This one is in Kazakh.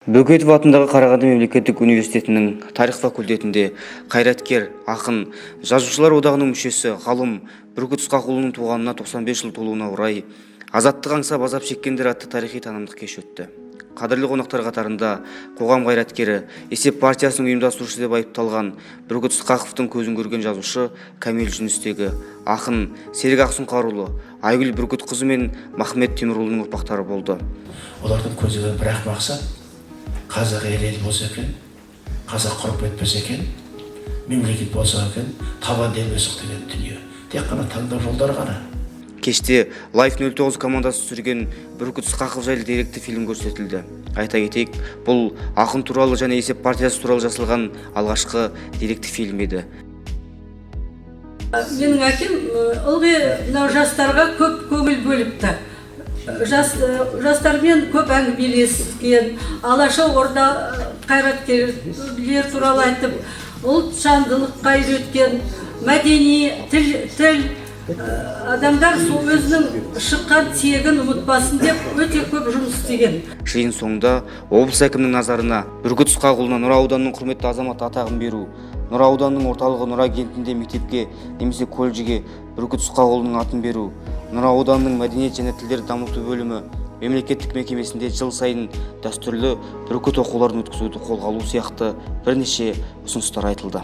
Бөкетов атындағы Қарағанды мемлекеттік университетінің Тарих факультетінде қайраткер, ақын, Жазушылар одағының мүшесі, ғалым, Бүркіт Ысқақұлының туғанына 95 жыл толуына орай Азаттық, аңсап, азап, шеккендер атты тарихи-танымдық кеш өтті. Қадірлі қонақтар қатарында қоғам қайраткері, есеп партиясының ұйымдастырушысы деп айыпталған Бүркіт Ысқақовтың көзін көрген жазушы Камил Жүністегі, ақын Серік Ақсұңқарұлы, Айгүл Бүркітқызы мен Махмет Темірұлының ұрпақтары болды. Олардың көздеген бір-ақ мақсат қазақ ел болса екен, қазақ құрып кетпесе екен, мемлекет болса екен, табан делбесік деген дүние. Тек қана таңдау жолдары ғана. Кеште Life 09 командасы түсірген Бүркіт Ысқақов жайлы деректі фильм көрсетілді. Айта кетейік, бұл ақын туралы және есеп партиясы туралы жасалған алғашқы деректі фильм еді. Менің әкем ылғи жастарға көп көңіл бөліпті. Жастармен көп әңгімелескен, алаша орда қайраткерлер туралы айтып, ұлт жандылыққа үйреткен, мәдени тіл адамдар өзінің шыққан тегін ұмытпасын деп өте көп жұмыс істеген. Жиын соңында облыс әкімінің назарына Бүркіт Ысқақұлына Нұра ауданының құрметті азаматы атағын беру, Нұра ауданының орталығы Нұра кентінде мектепке немесе колледжге Бүркіт Ысқақұлының атын беру, Нұра ауданының мәдениет және тілдерді дамыту бөлімі мемлекеттік мекемесінде жыл сайын дәстүрлі бүркіт оқуларын өткізуді қолға алу сияқты бірнеше ұсыныстар айтылды.